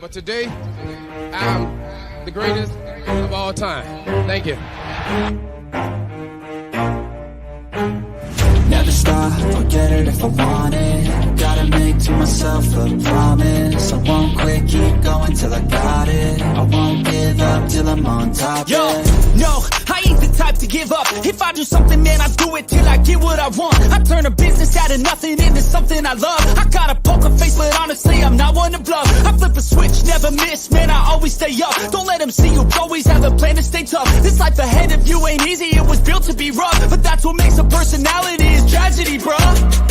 But today, I'm the greatest of all time. Thank you. Never stop, I'll get it if I want it. Gotta make to myself a promise. I won't quit, keep going till I got it. I won't give up till I'm on top. Yo, no, I ain't the type to give up. If I do something, man, I do it till I get what I want. I turn a business out of nothing into something I love. I got a poker face, but honestly, I'm not one to bluff. I flip a switch, never miss, man, I always stay up. Don't let them see you, always have a plan to stay tough. This life ahead of you ain't easy, it was built to be rough. But that's what makes a personality, is tragedy, bruh.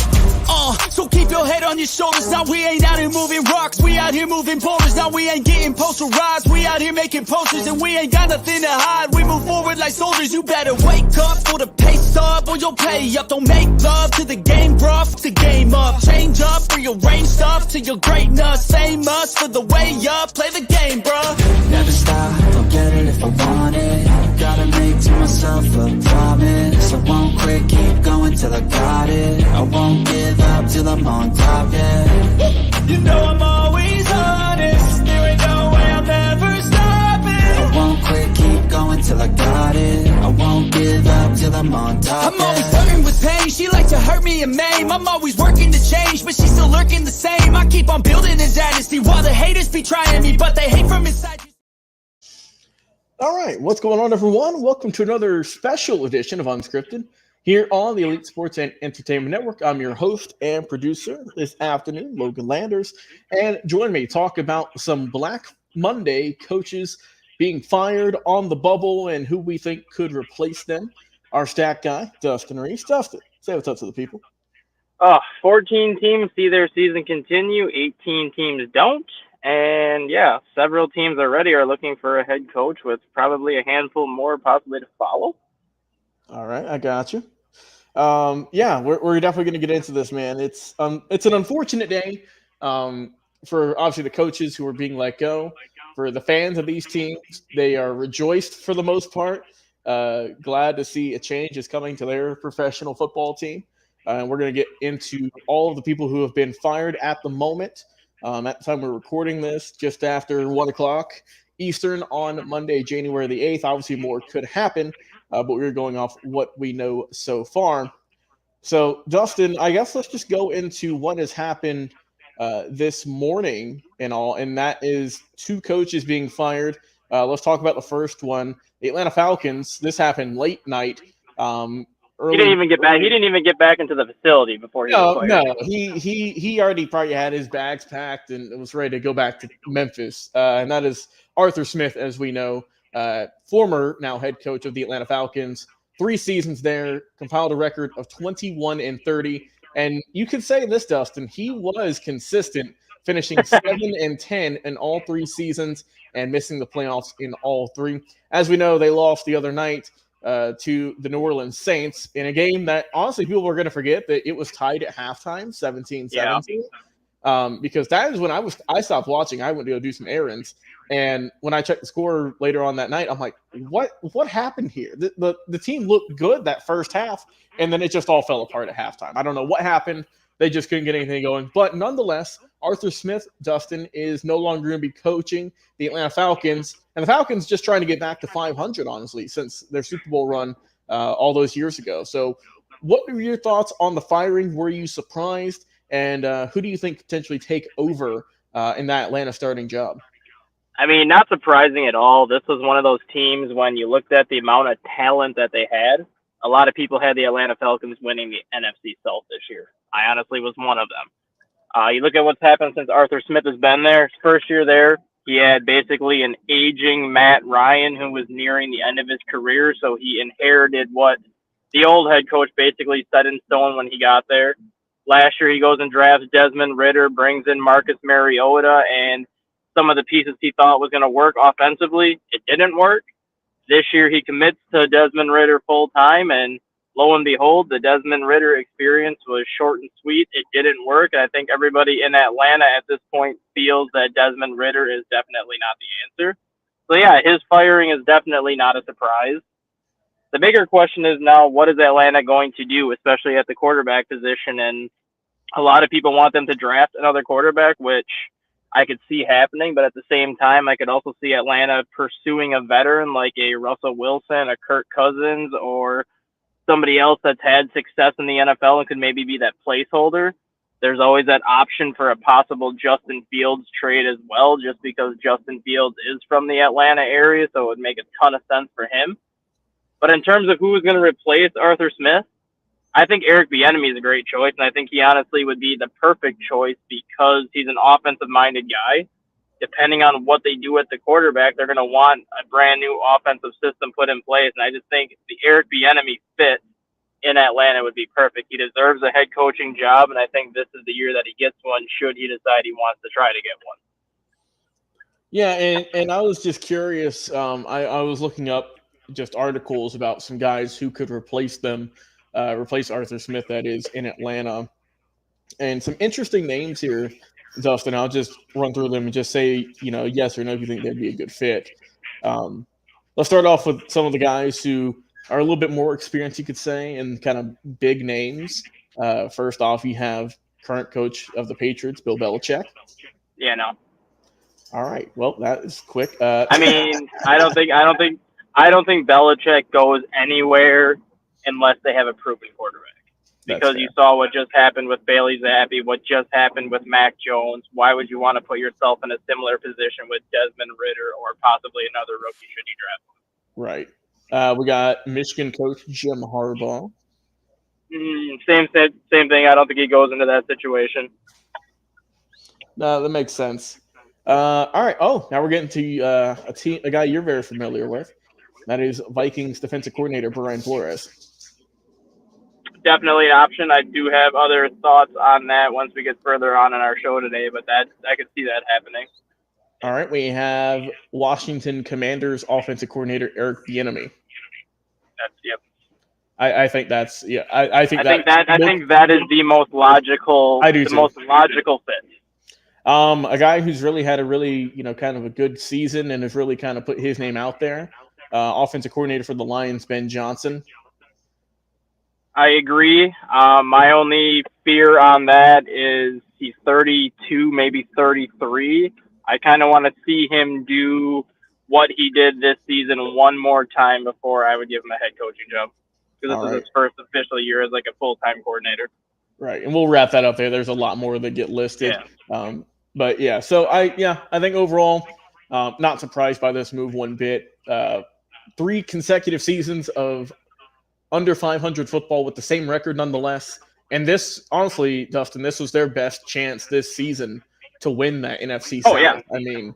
So keep your head on your shoulders. Now we ain't out here moving rocks, we out here moving boulders. Now we ain't getting posterized, we out here making posters. And we ain't got nothing to hide, we move forward like soldiers. You better wake up for the pay stub, or you'll pay up. Don't make love to the game, bruh, fuck the game up. Change up, rearrange stuff to your greatness. Same us for the way up, play the game, bruh. Never stop, I'll get it if I want it. Gotta make to myself a promise. I won't quit, keep going till I got it. I won't give up till I'm on top, yeah. You know I'm always honest, there ain't no way I'll never stop it. I won't quit, keep going till I got it. I won't give up till I'm on top, I'm always flirting with pain, she likes to hurt me and maim. I'm always working to change, but she's still lurking the same. I keep on building a dynasty while the haters be trying me, but they hate from inside. All right, what's going on, everyone? Welcome to another special edition of Unscripted here on the Elite Sports and Entertainment Network. I'm your host and producer this afternoon, Logan Landers, and join me to talk about some Black Monday coaches being fired on the bubble and who we think could replace them. Our stat guy, Dustin Reese. Dustin, say what's up to the people. 14 teams see their season continue, 18 teams don't. And yeah, several teams already are looking for a head coach, with probably a handful more possibly to follow. All right, I got you. Yeah, we're definitely going to get into this, man. It's an unfortunate day for obviously the coaches who are being let go. For the fans of these teams, they are rejoiced for the most part. Glad to see a change is coming to their professional football team. And we're going to get into all of the people who have been fired at the moment. At the time we're recording this, just after 1 o'clock Eastern on Monday, January the 8th. Obviously, more could happen, but we're going off what we know so far. So, Dustin, I guess let's just go into what has happened this morning and all, and that is 2 coaches being fired. Let's talk about the first one, the Atlanta Falcons. This happened late night. He didn't even get back. He didn't even get back into the facility before he was fired. No. He already probably had his bags packed and was ready to go back to Memphis. And that is Arthur Smith, as we know, former now head coach of the Atlanta Falcons. 3 seasons there, compiled a record of 21-30. And you could say this, Dustin, he was consistent, finishing 7-10 in all 3 seasons and missing the playoffs in all 3. As we know, they lost the other night to the New Orleans Saints in a game that honestly people are going to forget that it was tied at halftime, 17-17. Yeah. Because that is when I stopped watching. I went to go do some errands, and when I checked the score later on that night, I'm like, what happened here? The team looked good that first half, and then it just all fell apart at halftime. I don't know what happened. They just couldn't get anything going. But nonetheless, Arthur Smith, Dustin, is no longer going to be coaching the Atlanta Falcons. And the Falcons just trying to get back to 500, honestly, since their Super Bowl run all those years ago. So what were your thoughts on the firing? Were you surprised? And who do you think potentially take over in that Atlanta starting job? I mean, not surprising at all. This was one of those teams when you looked at the amount of talent that they had. A lot of people had the Atlanta Falcons winning the NFC South this year. I honestly was one of them. You look at what's happened since Arthur Smith has been there. His first year there, he had basically an aging Matt Ryan who was nearing the end of his career, so he inherited what the old head coach basically set in stone when he got there. Last year, he goes and drafts Desmond Ridder, brings in Marcus Mariota, and some of the pieces he thought was going to work offensively, it didn't work. This year, he commits to Desmond Ridder full-time, and lo and behold, the Desmond Ridder experience was short and sweet. It didn't work. I think everybody in Atlanta at this point feels that Desmond Ridder is definitely not the answer. So, yeah, his firing is definitely not a surprise. The bigger question is now, what is Atlanta going to do, especially at the quarterback position? And a lot of people want them to draft another quarterback, which I could see happening, but at the same time, I could also see Atlanta pursuing a veteran like a Russell Wilson, a Kirk Cousins, or somebody else that's had success in the NFL and could maybe be that placeholder. There's always that option for a possible Justin Fields trade as well, just because Justin Fields is from the Atlanta area, so it would make a ton of sense for him. But in terms of who is going to replace Arthur Smith, I think Eric Bieniemy is a great choice, and I think he honestly would be the perfect choice because he's an offensive-minded guy. Depending on what they do at the quarterback, they're going to want a brand new offensive system put in place, and I just think the Eric Bieniemy fit in Atlanta would be perfect. He deserves a head coaching job, and I think this is the year that he gets one should he decide he wants to try to get one. Yeah, and I was just curious. I was looking up just articles about some guys who could replace them, replace Arthur Smith, that is, in Atlanta. And some interesting names here, Dustin. I'll just run through them and just say, yes or no if you think they'd be a good fit. Let's start off with some of the guys who are a little bit more experienced, you could say, and kind of big names. First off, you have current coach of the Patriots, Bill Belichick. Yeah, no. All right. Well, that is quick. I mean, I don't think Belichick goes anywhere unless they have a proven quarterback. Because you saw what just happened with Bailey Zappi, what just happened with Mac Jones. Why would you want to put yourself in a similar position with Desmond Ridder or possibly another rookie should you draft one? Right. We got Michigan coach Jim Harbaugh. Same thing. I don't think he goes into that situation. No, that makes sense. All right. Oh, now we're getting to a guy you're very familiar with. That is Vikings defensive coordinator Brian Flores. Definitely an option. I do have other thoughts on that once we get further on in our show today, but I could see that happening. All right, we have Washington Commanders offensive coordinator Eric Bieniemy. Yep. I think that's I think that is the most logical. Most logical fit. A guy who's really had a really kind of a good season and has really kind of put his name out there. Offensive coordinator for the Lions, Ben Johnson. I agree. My only fear on that is he's 32, maybe 33. I kind of want to see him do what he did this season one more time before I would give him a head coaching job. Because this is his first official year as like a full-time coordinator. Right, and we'll wrap that up there. There's a lot more that get listed. Yeah. But yeah, so I think overall, not surprised by this move one bit. 3 consecutive seasons of under 500 football with the same record nonetheless. And this, honestly, Dustin, this was their best chance this season to win that NFC South. Oh, yeah. I mean,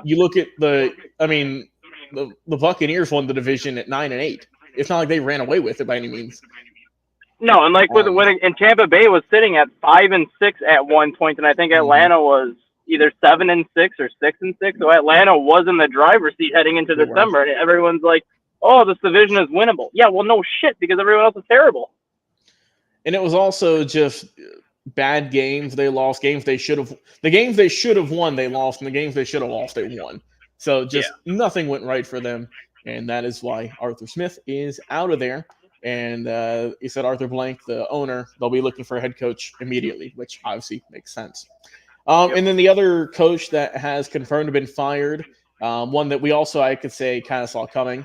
you look at the Buccaneers won the division at 9-8. It's not like they ran away with it by any means. No, and like and Tampa Bay was sitting at 5-6 at one point, and I think Atlanta was either 7-6 or 6-6. So Atlanta was in the driver's seat heading into December, and everyone's like, "Oh, this division is winnable." Yeah, well, no shit, because everyone else is terrible. And it was also just bad games. They lost games they should have. The games they should have won, they lost, and the games they should have lost, they won. So just nothing went right for them, and that is why Arthur Smith is out of there. And he said Arthur Blank, the owner, they'll be looking for a head coach immediately, which obviously makes sense. And then the other coach that has confirmed to been fired, one that we also, I could say, kind of saw coming,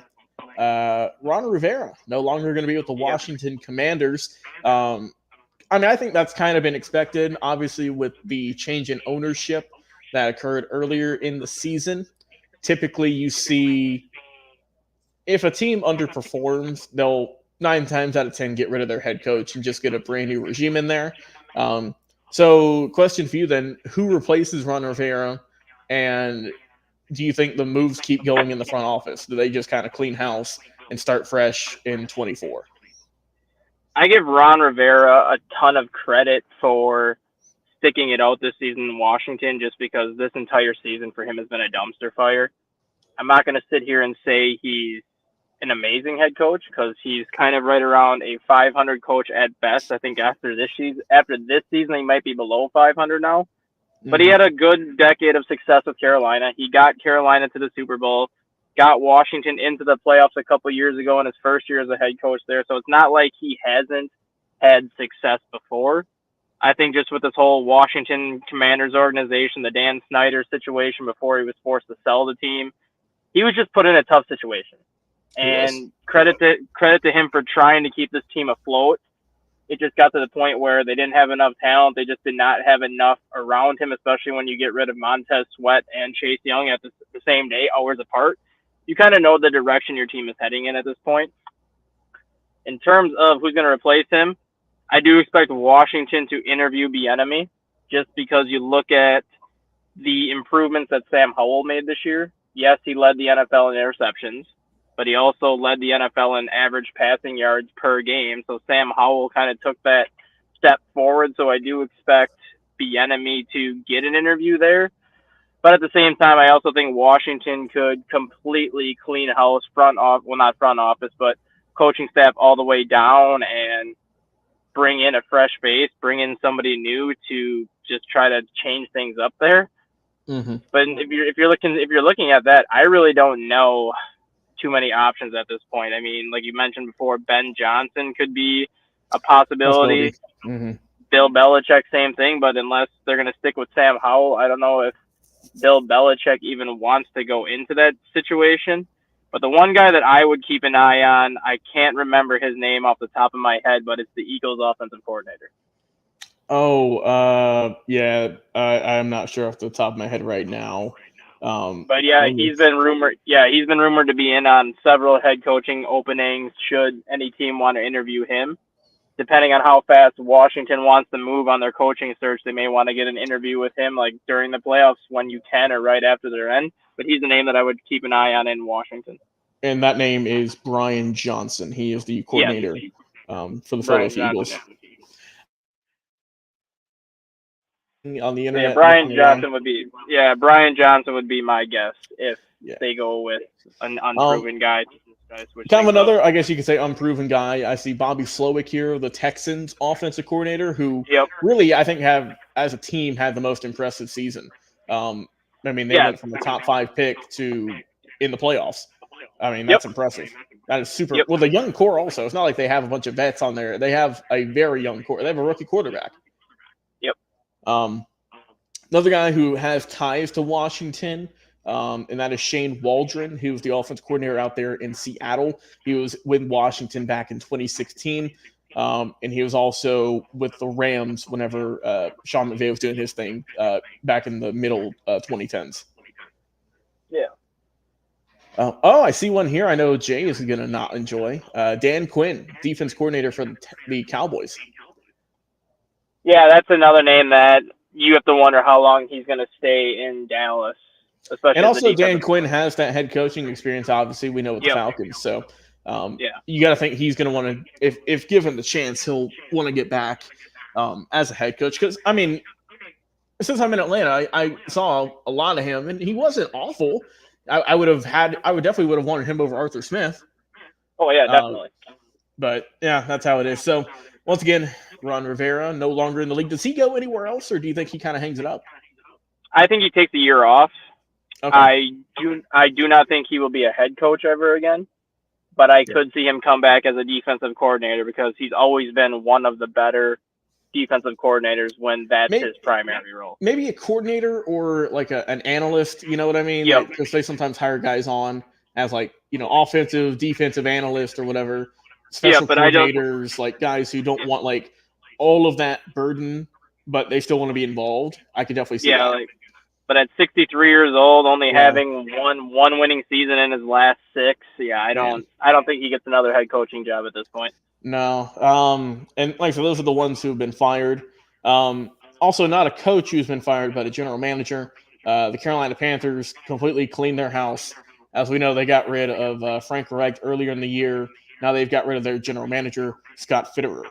Ron Rivera, no longer going to be with the Washington Commanders. I think that's kind of been expected, obviously, with the change in ownership that occurred earlier in the season. Typically, you see if a team underperforms, they'll 9 times out of 10 get rid of their head coach and just get a brand new regime in there. So question for you then, who replaces Ron Rivera, and do you think the moves keep going in the front office? Do they just kind of clean house and start fresh in 24? I give Ron Rivera a ton of credit for sticking it out this season in Washington, just because this entire season for him has been a dumpster fire. I'm not going to sit here and say he's an amazing head coach, because he's kind of right around a 500 coach at best. I think after this season, he might be below 500 now. But he had a good decade of success with Carolina. He got Carolina to the Super Bowl, got Washington into the playoffs a couple years ago in his first year as a head coach there. So it's not like he hasn't had success before. I think just with this whole Washington Commanders organization, the Dan Snyder situation before he was forced to sell the team, he was just put in a tough situation. And credit to him for trying to keep this team afloat. It just got to the point where they didn't have enough talent. They just did not have enough around him, especially when you get rid of Montez Sweat and Chase Young at the same day, hours apart. You kind of know the direction your team is heading in at this point. In terms of who's going to replace him, I do expect Washington to interview Bieniemy, just because you look at the improvements that Sam Howell made this year. Yes, he led the NFL in interceptions, but he also led the NFL in average passing yards per game. So Sam Howell kind of took that step forward. So I do expect Bieniemy to get an interview there. But at the same time, I also think Washington could completely clean house not front office, but coaching staff all the way down and bring in a fresh face, bring in somebody new to just try to change things up there. Mm-hmm. But if you're looking at that, I really don't know too many options at this point. I mean, like you mentioned before, Ben Johnson could be a possibility. Mm-hmm. Bill Belichick, same thing. But unless they're going to stick with Sam Howell, I don't know if Bill Belichick even wants to go into that situation. But the one guy that I would keep an eye on, I can't remember his name off the top of my head, but it's the Eagles offensive coordinator. Yeah, I'm not sure off the top of my head right now. But yeah, he's been rumored to be in on several head coaching openings should any team want to interview him. Depending on how fast Washington wants to move on their coaching search, they may want to get an interview with him like during the playoffs when you can or right after their end. But he's the name that I would keep an eye on in Washington. And that name is Brian Johnson. He is the coordinator for the Philadelphia Eagles. On the internet, Brian Johnson would be my guess if they go with an unproven guy. Kind of another, I guess you could say, unproven guy. I see Bobby Slowick here, the Texans offensive coordinator, who really, I think, as a team, had the most impressive season. I mean, they went from the top 5 pick to in the playoffs. I mean, that's impressive. That is super. Well, the young core also. It's not like they have a bunch of vets on there. They have a very young core. They have a rookie quarterback. Another guy who has ties to Washington, and that is Shane Waldron, who was the offense coordinator out there in Seattle. He was with Washington back in 2016, and he was also with the Rams whenever Sean McVay was doing his thing back in the middle 2010s. Yeah. I see one here I know Jay is going to not enjoy. Dan Quinn, defense coordinator for the Cowboys. Yeah, that's another name that you have to wonder how long he's going to stay in Dallas. Especially and also Dan Quinn has that head coaching experience, obviously, we know with the Falcons. So you got to think he's going to want to, if given the chance, he'll want to get back as a head coach. Because, I mean, since I'm in Atlanta, I saw a lot of him, and he wasn't awful. I would definitely would have wanted him over Arthur Smith. Oh, yeah, definitely. But, yeah, that's how it is. So, once again, Ron Rivera, no longer in the league. Does he go anywhere else, or do you think he kind of hangs it up? I think he takes a year off. Okay. I do not think he will be a head coach ever again, but I could see him come back as a defensive coordinator because he's always been one of the better defensive coordinators when that's his primary role. Maybe a coordinator or like an analyst, you know what I mean? Yep. Because they sometimes hire guys on as offensive, defensive analyst or whatever. Special coordinators, like guys who don't want like all of that burden, but they still want to be involved. I could definitely see that. But at 63 years old, only having one winning season in his last 6, I don't think he gets another head coaching job at this point. No. And like so those are the ones who have been fired. Also not a coach who's been fired, but a general manager. The Carolina Panthers completely cleaned their house. As we know, they got rid of Frank Reich earlier in the year. Now they've got rid of their general manager, Scott Fitterer.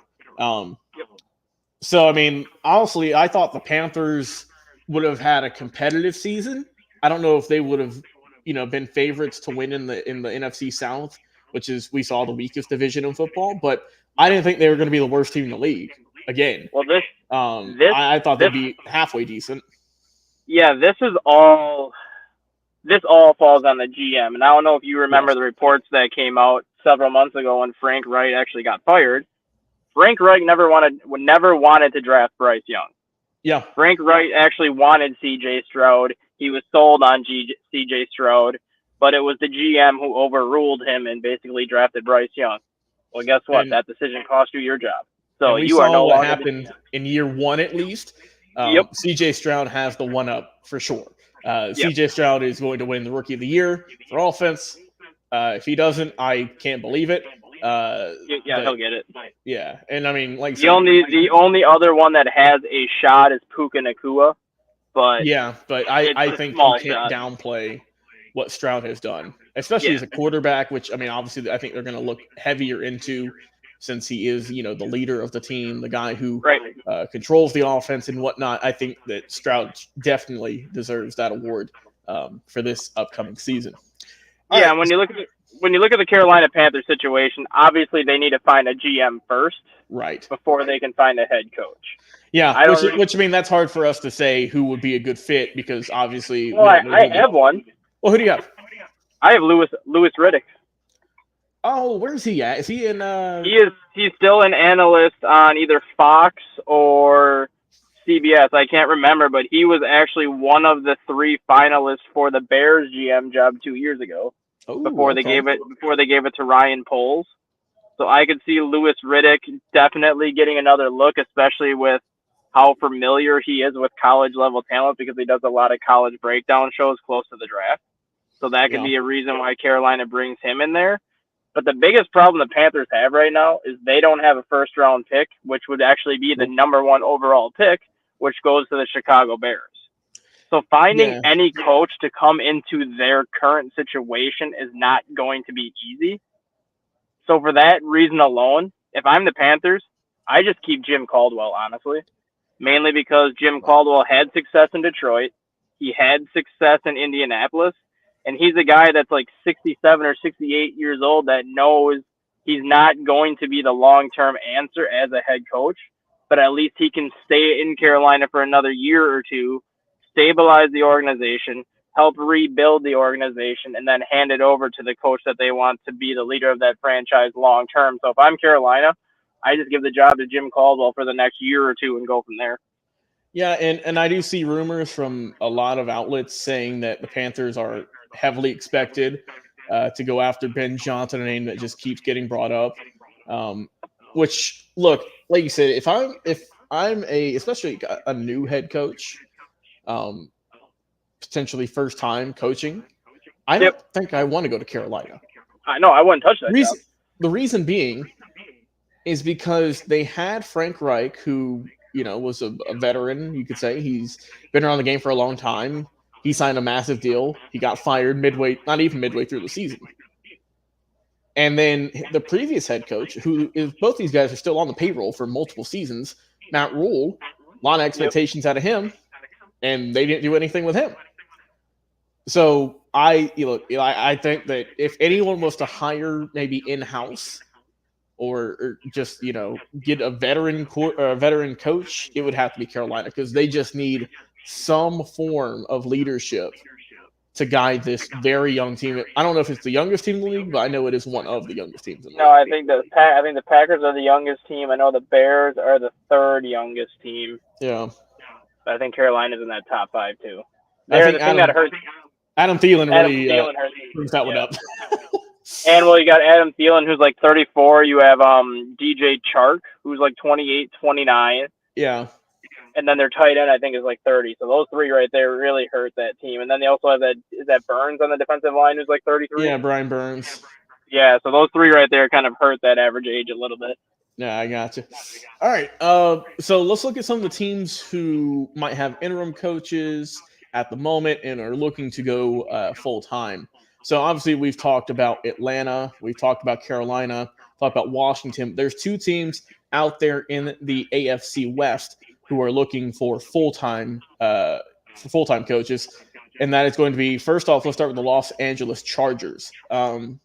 So, I mean, honestly, I thought the Panthers would have had a competitive season. I don't know if they would have, been favorites to win in the NFC South, which is we saw the weakest division in football. But I didn't think they were going to be the worst team in the league again. Well, I thought they'd be halfway decent. Yeah, this all falls on the GM, and I don't know if you remember the reports that came out several months ago when Frank Wright actually got fired. Frank Reich never wanted to draft Bryce Young. Yeah. Frank Reich actually wanted C.J. Stroud. He was sold on C.J. Stroud, but it was the GM who overruled him and basically drafted Bryce Young. Well, guess what? That decision cost you your job. So we you are saw no what longer happened in year one, at least. Yep. C.J. Stroud has the one up for sure. C.J. Stroud is going to win the Rookie of the Year for offense. If he doesn't, I can't believe it. He'll get it. Yeah, and I mean, like the only other one that has a shot is Puka Nacua, but but I think you can't downplay what Stroud has done, especially as a quarterback. Which I mean, obviously, I think they're going to look heavier into since he is, the leader of the team, the guy who controls the offense and whatnot. I think that Stroud definitely deserves that award for this upcoming season. And when you look at the Carolina Panthers situation, obviously they need to find a GM first, right, before they can find a head coach. Yeah, which I mean, that's hard for us to say who would be a good fit because obviously. Well, I have one. Well, who do you have? I have Louis Riddick. Oh, where's he at? Is he in? He's still an analyst on either Fox or CBS. I can't remember, but he was actually one of the 3 finalists for the Bears GM job 2 years ago. Before they gave it to Ryan Poles. So I could see Louis Riddick definitely getting another look, especially with how familiar he is with college level talent because he does a lot of college breakdown shows close to the draft. So that could be a reason why Carolina brings him in there. But the biggest problem the Panthers have right now is they don't have a first round pick, which would actually be the number 1 overall pick, which goes to the Chicago Bears. So finding any coach to come into their current situation is not going to be easy. So for that reason alone, if I'm the Panthers, I just keep Jim Caldwell, honestly. Mainly because Jim Caldwell had success in Detroit. He had success in Indianapolis. And he's a guy that's like 67 or 68 years old that knows he's not going to be the long-term answer as a head coach. But at least he can stay in Carolina for another year or two, stabilize the organization, help rebuild the organization, and then hand it over to the coach that they want to be the leader of that franchise long term. So if I'm Carolina, I just give the job to Jim Caldwell for the next year or two and go from there. Yeah, and I do see rumors from a lot of outlets saying that the Panthers are heavily expected to go after Ben Johnson, a name that just keeps getting brought up. Which, look, like you said, if I'm especially a new head coach, potentially first time coaching, I don't think I want to go to Carolina. I know I wouldn't touch that job. The reason being is because they had Frank Reich, who was a veteran. You could say he's been around the game for a long time. He signed a massive deal. He got fired not even midway through the season. And then the previous head coach, both these guys are still on the payroll for multiple seasons, Matt Rule, a lot of expectations out of him, and they didn't do anything with him. So I think that if anyone was to hire maybe in-house or just get a veteran coach, it would have to be Carolina because they just need some form of leadership to guide this very young team. I don't know if it's the youngest team in the league, but I know it is one of the youngest teams in the league. No, I think the Packers are the youngest team. I know the Bears are the 3rd youngest team. Yeah. But I think Carolina's in that top 5 too. They're the thing that hurts. Adam Thielen really brings that one up. And you got Adam Thielen, who's like 34. You have DJ Chark, who's like 28, 29. Yeah. And then their tight end, I think, is like 30. So those 3 right there really hurt that team. And then they also have is that Burns on the defensive line, who's like 33? Yeah, Brian Burns. Yeah, so those 3 right there kind of hurt that average age a little bit. Yeah, I got you. All right. So let's look at some of the teams who might have interim coaches at the moment and are looking to go full-time. So obviously we've talked about Atlanta. We've talked about Carolina. Talked about Washington. There's 2 teams out there in the AFC West who are looking for full-time coaches. And that is going to be, first off, let's start with the Los Angeles Chargers. To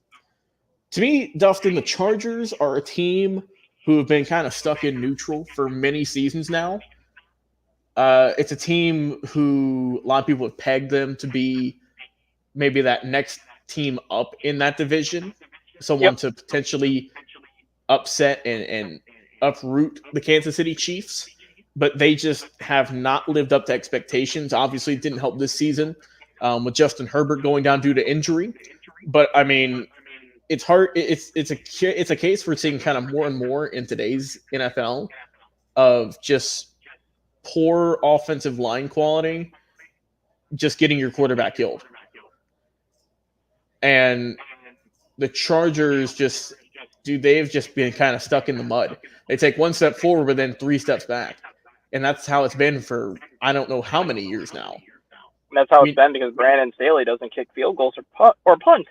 me, Dustin, the Chargers are a team who have been kind of stuck in neutral for many seasons now. It's a team who a lot of people have pegged them to be maybe that next team up in that division, someone to potentially upset and uproot the Kansas City Chiefs, but they just have not lived up to expectations. Obviously, it didn't help this season with Justin Herbert going down due to injury. But I mean, it's hard. It's a case we're seeing kind of more and more in today's NFL of just poor offensive line quality, just getting your quarterback killed. And the Chargers they've just been kind of stuck in the mud. They take one step forward, but then 3 steps back. And that's how it's been for I don't know how many years now. And that's how it's been because Brandon Staley doesn't kick field goals or punt.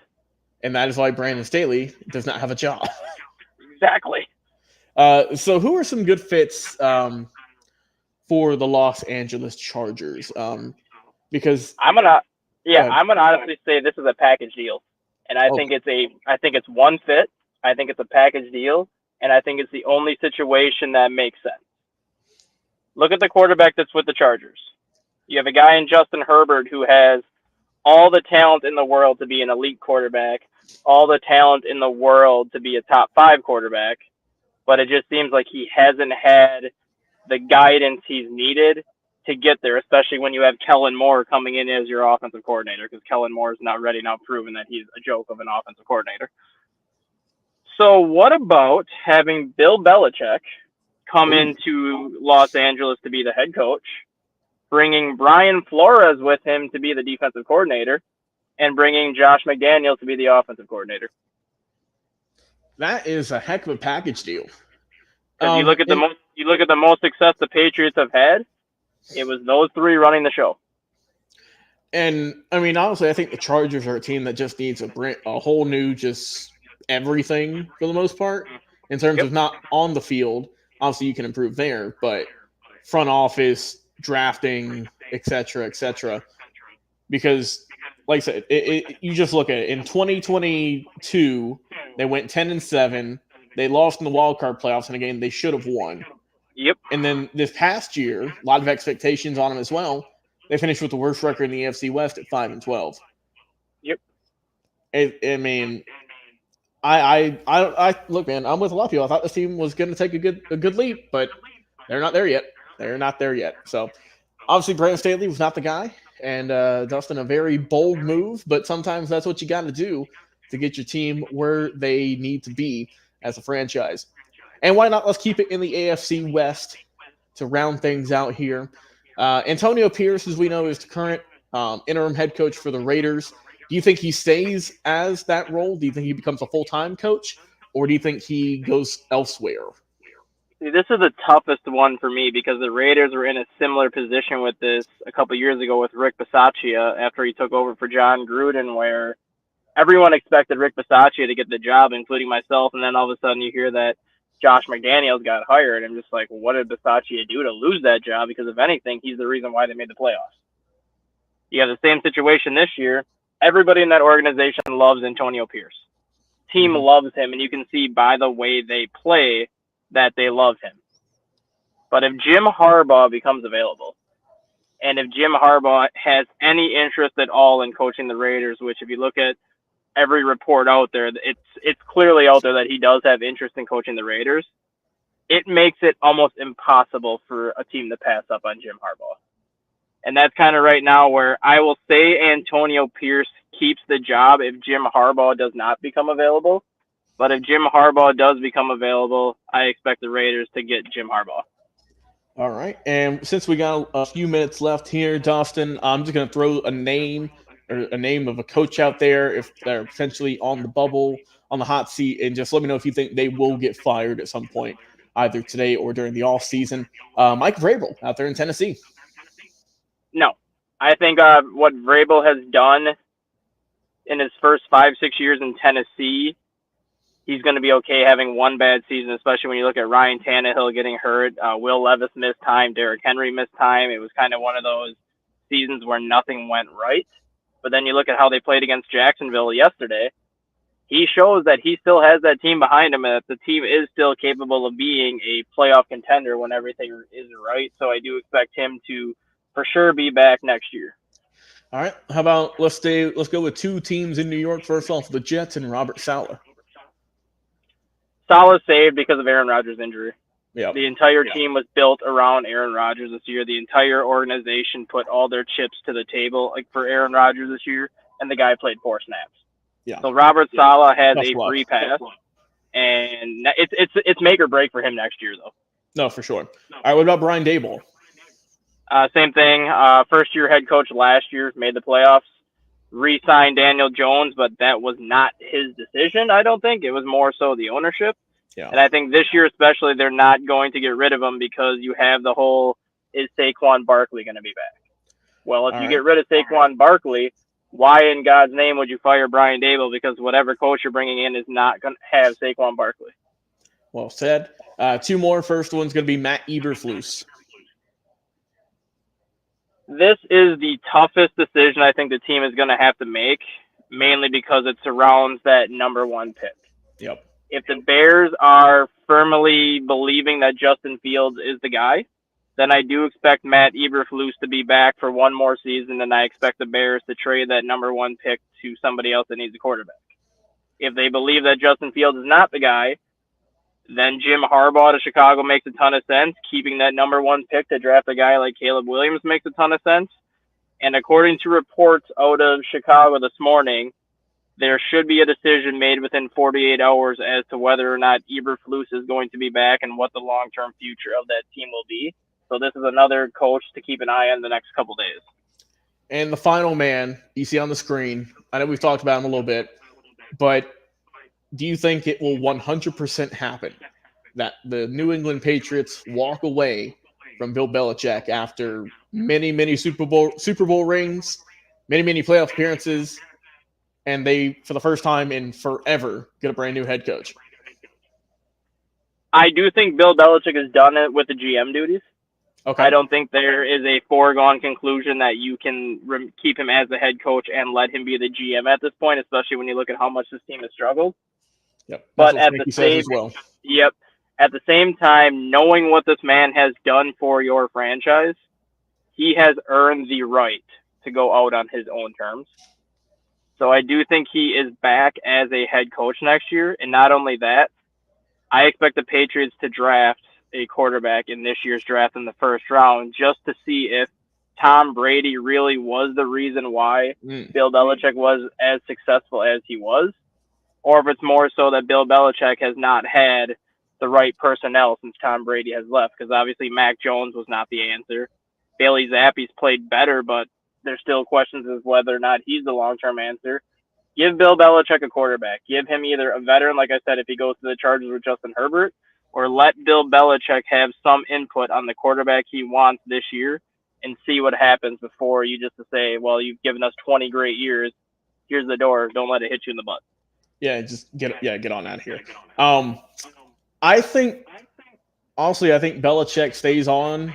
And that is why Brandon Staley does not have a job. Exactly. So who are some good fits for the Los Angeles Chargers? Because I'm gonna honestly say this is a package deal, and I think it's one fit. I think it's a package deal, and I think it's the only situation that makes sense. Look at the quarterback that's with the Chargers. You have a guy in Justin Herbert who has all the talent in the world to be an elite quarterback, all the talent in the world to be a top 5 quarterback, but it just seems like he hasn't had the guidance he's needed to get there, especially when you have Kellen Moore coming in as your offensive coordinator, because Kellen Moore is not ready now, proven that he's a joke of an offensive coordinator. So what about having Bill Belichick come into Los Angeles to be the head coach, bringing Brian Flores with him to be the defensive coordinator, and bringing Josh McDaniels to be the offensive coordinator? That is a heck of a package deal. You look at the most success the Patriots have had, it was those 3 running the show. And I mean, honestly, I think the Chargers are a team that just needs a whole new just everything for the most part in terms of not on the field. Obviously, you can improve there, but front office, drafting, et cetera, because, like I said, you just look at it. In 2022, they went 10-7. They lost in the wild card playoffs in a game they should have won. Yep. And then this past year, a lot of expectations on them as well. They finished with the worst record in the AFC West at 5-12. Yep. I mean, I look, man. I'm with a lot of people. I thought this team was going to take a good leap, but they're not there yet. They're not there yet. So obviously, Brandon Staley was not the guy, and Dustin, a very bold move. But sometimes that's what you got to do to get your team where they need to be as a franchise. And why not? Let's keep it in the AFC West to round things out here. Antonio Pierce, as we know, is the current interim head coach for the Raiders. Do you think he stays as that role? Do you think he becomes a full-time coach? Or do you think he goes elsewhere? See, this is the toughest one for me because the Raiders were in a similar position with this a couple years ago with Rick Bisaccia after he took over for John Gruden, where everyone expected Rick Bisaccia to get the job, including myself, and then all of a sudden you hear that Josh McDaniels got hired. I'm just like, what did Bisaccia do to lose that job? Because if anything, he's the reason why they made the playoffs. You have the same situation this year. Everybody in that organization loves Antonio Pierce. Team loves him, and you can see by the way they play that they love him. But if Jim Harbaugh becomes available, and if Jim Harbaugh has any interest at all in coaching the Raiders, which if you look at every report out there, it's clearly out there that he does have interest in coaching the Raiders, it makes it almost impossible for a team to pass up on Jim Harbaugh. And that's kind of right now where I will say Antonio Pierce keeps the job if Jim Harbaugh does not become available. But if Jim Harbaugh does become available, I expect the Raiders to get Jim Harbaugh. All right. And since we got a few minutes left here, Dustin, I'm just going to throw a name of a coach out there if they're potentially on the bubble, on the hot seat, and just let me know if you think they will get fired at some point, either today or during the off season. Mike Vrabel out there in Tennessee. No. I think what Vrabel has done in his first 5-6 years in Tennessee, he's going to be okay having one bad season, especially when you look at Ryan Tannehill getting hurt. Will Levis missed time. Derrick Henry missed time. It was kind of one of those seasons where nothing went right. But then you look at how they played against Jacksonville yesterday. He shows that he still has that team behind him and that the team is still capable of being a playoff contender when everything is right. So I do expect him to for sure be back next year. All right. How about let's go with 2 teams in New York. First off, the Jets and Robert Saleh. Saleh saved because of Aaron Rodgers' injury. Yep. The entire team was built around Aaron Rodgers this year. The entire organization put all their chips to the table for Aaron Rodgers this year, and the guy played 4 snaps. Yeah. So Robert Saleh has Tough a luck. free pass, and it's make or break for him next year, though. No, for sure. All right, what about Brian Daboll? Same thing. First-year head coach last year, made the playoffs. Re-signed Daniel Jones, but that was not his decision, I don't think. It was more so the ownership. Yeah. And I think this year especially, they're not going to get rid of him because you have the whole, is Saquon Barkley going to be back? Well, if you get rid of Saquon Barkley, why in God's name would you fire Brian Daboll? Because whatever coach you're bringing in is not going to have Saquon Barkley. Well said. 2 more. First one's going to be Matt Eberflus. This is the toughest decision I think the team is going to have to make, mainly because it surrounds that number 1 pick. Yep. If the Bears are firmly believing that Justin Fields is the guy, then I do expect Matt Eberflus to be back for 1 more season, and I expect the Bears to trade that number 1 pick to somebody else that needs a quarterback. If they believe that Justin Fields is not the guy, then Jim Harbaugh to Chicago makes a ton of sense. Keeping that number 1 pick to draft a guy like Caleb Williams makes a ton of sense. And according to reports out of Chicago this morning, there should be a decision made within 48 hours as to whether or not Eberflus is going to be back and what the long-term future of that team will be. So this is another coach to keep an eye on the next couple days. And the final man you see on the screen, I know we've talked about him a little bit, but do you think it will 100% happen that the New England Patriots walk away from Bill Belichick after many Super Bowl rings, many playoff appearances, and they, for the first time in forever, get a brand new head coach? I do think Bill Belichick has done it with the GM duties. Okay. I don't think there is a foregone conclusion that you can keep him as the head coach and let him be the GM at this point, especially when you look at how much this team has struggled. Yep. But at the same, at the same time, knowing what this man has done for your franchise, he has earned the right to go out on his own terms. So I do think he is back as a head coach next year. And not only that, I expect the Patriots to draft a quarterback in this year's draft in the first round just to see if Tom Brady really was the reason why Bill Belichick was as successful as he was, or if it's more so that Bill Belichick has not had the right personnel since Tom Brady has left, because obviously Mac Jones was not the answer. Bailey Zappi's played better, but there's still questions as whether or not he's the long-term answer. Give Bill Belichick a quarterback. Give him either a veteran, like I said, if he goes to the Chargers with Justin Herbert, or let Bill Belichick have some input on the quarterback he wants this year and see what happens before you just to say, well, you've given us 20 great years. Here's the door. Don't let it hit you in the butt. Yeah, just get on out of here. I think Belichick stays on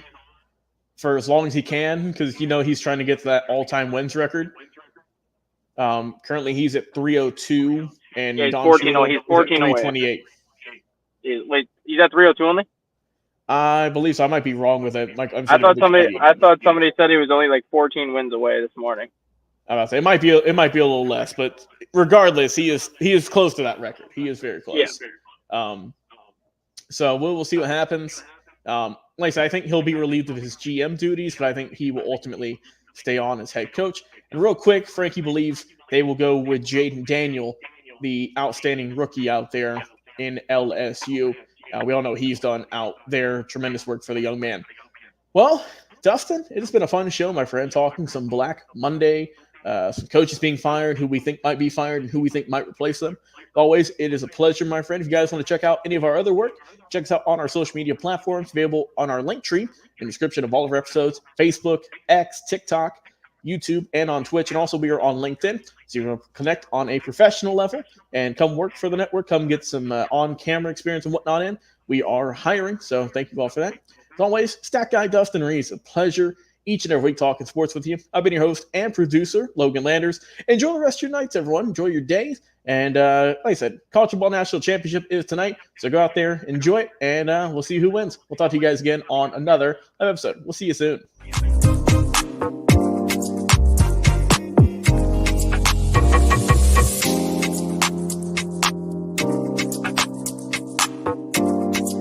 for as long as he can because, he's trying to get to that all-time wins record. Currently, he's at 302, and he's Don 14. Shula He's 14 away. 328. Wait, he's at 302 only? I believe so. I might be wrong with it. I thought somebody said he was only like 14 wins away this morning. I'm about to say it might be a little less, but regardless, he is close to that record. He is very close. Yeah. So we'll see what happens. Like I said, I think he'll be relieved of his GM duties, but I think he will ultimately stay on as head coach. And real quick, Frankie believes they will go with Jaden Daniel, the outstanding rookie out there in LSU. We all know he's done out there tremendous work for the young man. Well, Dustin, it has been a fun show, my friend, talking some Black Monday, some coaches being fired, who we think might be fired, and who we think might replace them. Always, it is a pleasure, my friend. If you guys want to check out any of our other work, check us out on our social media platforms, available on our link tree in the description of all of our episodes, Facebook, X, TikTok, YouTube, and on Twitch. And also, we are on LinkedIn, so you can connect on a professional level and come work for the network, come get some on-camera experience and whatnot in. We are hiring, so thank you all for that. As always, Stat Guy Dustin Reese, a pleasure each and every week talking sports with you. I've been your host and producer, Logan Landers. Enjoy the rest of your nights, everyone. Enjoy your days. And like I said, College Football National Championship is tonight, so go out there, enjoy it, and we'll see who wins. We'll talk to you guys again on another episode. We'll see you soon.